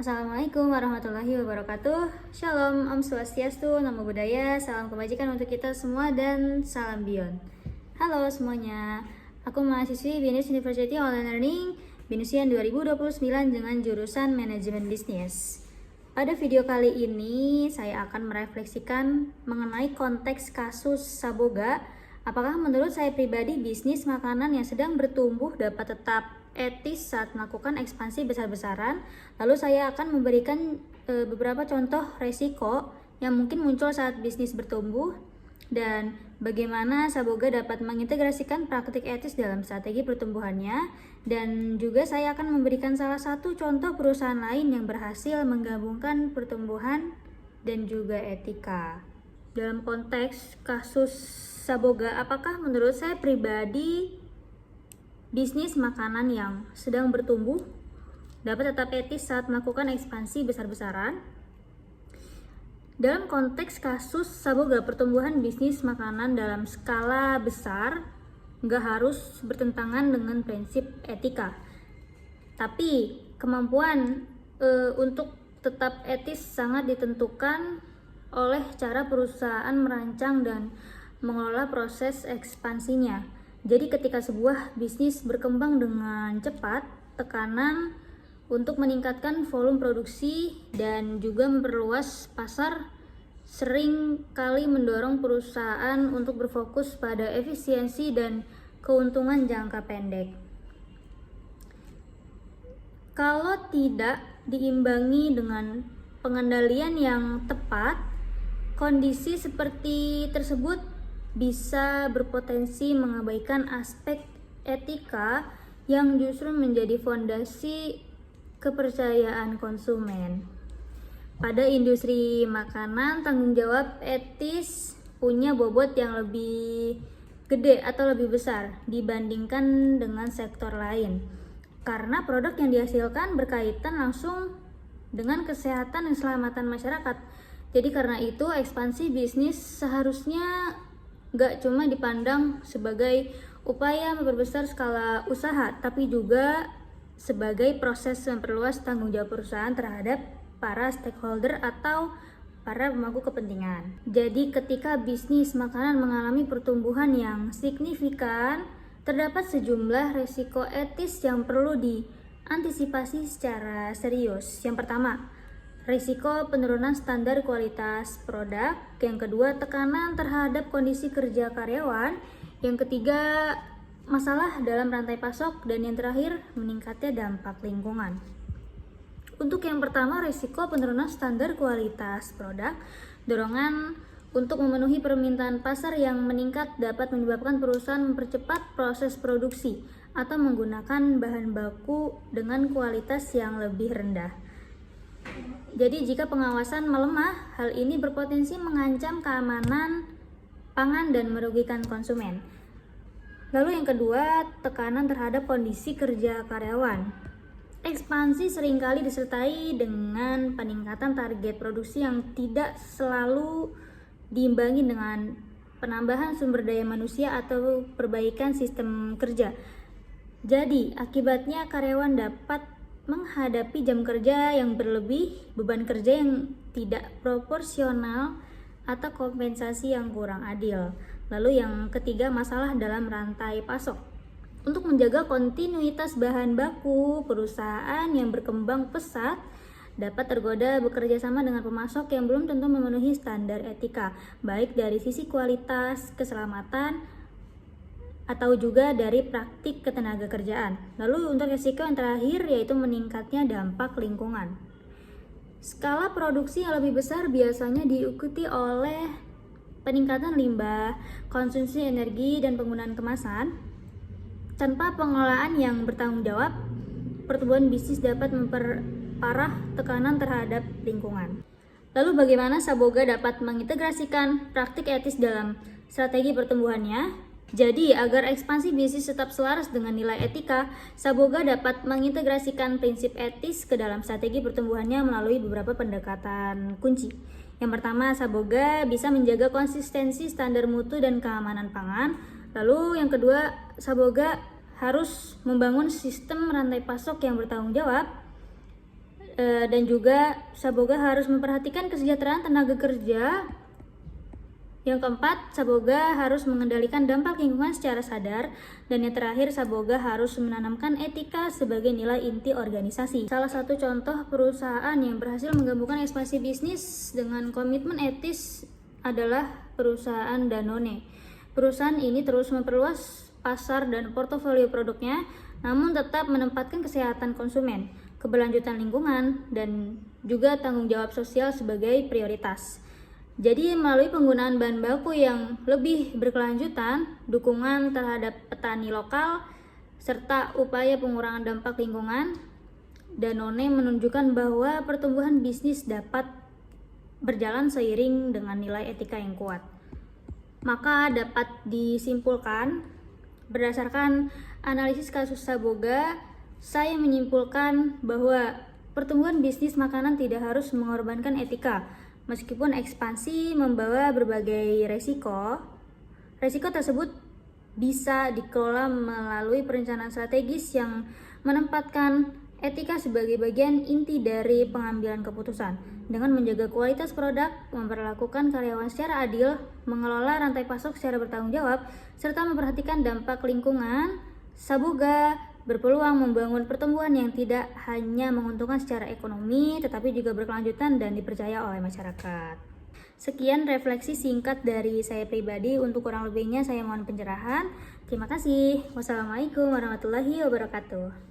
Assalamualaikum warahmatullahi wabarakatuh. Shalom, Om Swastiastu, Namo Buddhaya, salam kebajikan untuk kita semua dan salam beyond. Halo semuanya, aku mahasiswi BINUS University Online Learning BINUSian 2029 dengan jurusan Manajemen Bisnis. Pada video kali ini saya akan merefleksikan mengenai konteks kasus Saboga. Apakah menurut saya pribadi bisnis makanan yang sedang bertumbuh dapat tetap etis saat melakukan ekspansi besar-besaran? Lalu saya akan memberikan beberapa contoh resiko yang mungkin muncul saat bisnis bertumbuh dan bagaimana Saboga dapat mengintegrasikan praktik etis dalam strategi pertumbuhannya, dan juga saya akan memberikan salah satu contoh perusahaan lain yang berhasil menggabungkan pertumbuhan dan juga etika. Dalam konteks kasus Saboga, apakah menurut saya pribadi bisnis makanan yang sedang bertumbuh dapat tetap etis saat melakukan ekspansi besar-besaran? Dalam konteks kasus Saboga, pertumbuhan bisnis makanan dalam skala besar nggak harus bertentangan dengan prinsip etika. Tapi kemampuan untuk tetap etis sangat ditentukan oleh cara perusahaan merancang dan mengelola proses ekspansinya. Jadi ketika sebuah bisnis berkembang dengan cepat, tekanan untuk meningkatkan volume produksi dan juga memperluas pasar sering kali mendorong perusahaan untuk berfokus pada efisiensi dan keuntungan jangka pendek. Kalau tidak diimbangi dengan pengendalian yang tepat, kondisi seperti tersebut bisa berpotensi mengabaikan aspek etika yang justru menjadi fondasi kepercayaan konsumen. Pada industri makanan, tanggung jawab etis punya bobot yang lebih gede atau lebih besar dibandingkan dengan sektor lain, karena produk yang dihasilkan berkaitan langsung dengan kesehatan dan keselamatan masyarakat. Jadi karena itu ekspansi bisnis seharusnya gak cuma dipandang sebagai upaya memperbesar skala usaha, tapi juga sebagai proses memperluas tanggung jawab perusahaan terhadap para stakeholder atau para pemangku kepentingan. Jadi ketika bisnis makanan mengalami pertumbuhan yang signifikan, terdapat sejumlah risiko etis yang perlu diantisipasi secara serius. Yang pertama, risiko penurunan standar kualitas produk. Yang kedua, tekanan terhadap kondisi kerja karyawan. Yang ketiga, masalah dalam rantai pasok. Dan yang terakhir, meningkatnya dampak lingkungan. Untuk yang pertama, risiko penurunan standar kualitas produk. Dorongan untuk memenuhi permintaan pasar yang meningkat dapat menyebabkan perusahaan mempercepat proses produksi atau menggunakan bahan baku dengan kualitas yang lebih rendah. Jadi jika pengawasan melemah, hal ini berpotensi mengancam keamanan pangan dan merugikan konsumen. Lalu yang kedua, tekanan terhadap kondisi kerja karyawan. Ekspansi seringkali disertai dengan peningkatan target produksi yang tidak selalu diimbangi dengan penambahan sumber daya manusia atau perbaikan sistem kerja. Jadi akibatnya karyawan dapat menghadapi jam kerja yang berlebih, beban kerja yang tidak proporsional, atau kompensasi yang kurang adil. Lalu yang ketiga, masalah dalam rantai pasok. Untuk menjaga kontinuitas bahan baku, perusahaan yang berkembang pesat dapat tergoda bekerja sama dengan pemasok yang belum tentu memenuhi standar etika, baik dari sisi kualitas, keselamatan, atau juga dari praktik ketenaga kerjaan. Lalu untuk risiko yang terakhir yaitu meningkatnya dampak lingkungan. Skala produksi yang lebih besar biasanya diikuti oleh peningkatan limbah, konsumsi energi, dan penggunaan kemasan. Tanpa pengelolaan yang bertanggung jawab, pertumbuhan bisnis dapat memperparah tekanan terhadap lingkungan. Lalu bagaimana Saboga dapat mengintegrasikan praktik etis dalam strategi pertumbuhannya? Jadi, agar ekspansi bisnis tetap selaras dengan nilai etika, Saboga dapat mengintegrasikan prinsip etis ke dalam strategi pertumbuhannya melalui beberapa pendekatan kunci. Yang pertama, Saboga bisa menjaga konsistensi standar mutu dan keamanan pangan. Lalu yang kedua, Saboga harus membangun sistem rantai pasok yang bertanggung jawab. Dan juga Saboga harus memperhatikan kesejahteraan tenaga kerja. Yang keempat, Saboga harus mengendalikan dampak lingkungan secara sadar. Dan yang terakhir, Saboga harus menanamkan etika sebagai nilai inti organisasi. Salah satu contoh perusahaan yang berhasil menggabungkan ekspansi bisnis dengan komitmen etis adalah perusahaan Danone. Perusahaan ini terus memperluas pasar dan portofolio produknya, namun tetap menempatkan kesehatan konsumen, keberlanjutan lingkungan, dan juga tanggung jawab sosial sebagai prioritas. Jadi melalui penggunaan bahan baku yang lebih berkelanjutan, dukungan terhadap petani lokal, serta upaya pengurangan dampak lingkungan, Danone menunjukkan bahwa pertumbuhan bisnis dapat berjalan seiring dengan nilai etika yang kuat. Maka dapat disimpulkan, berdasarkan analisis kasus Saboga, saya menyimpulkan bahwa pertumbuhan bisnis makanan tidak harus mengorbankan etika. Meskipun ekspansi membawa berbagai resiko tersebut bisa dikelola melalui perencanaan strategis yang menempatkan etika sebagai bagian inti dari pengambilan keputusan. Dengan menjaga kualitas produk, memperlakukan karyawan secara adil, mengelola rantai pasok secara bertanggung jawab, serta memperhatikan dampak lingkungan, Saboga berpeluang membangun pertumbuhan yang tidak hanya menguntungkan secara ekonomi, tetapi juga berkelanjutan dan dipercaya oleh masyarakat. Sekian refleksi singkat dari saya pribadi. Untuk kurang lebihnya saya mohon pencerahan. Terima kasih. Wassalamualaikum warahmatullahi wabarakatuh.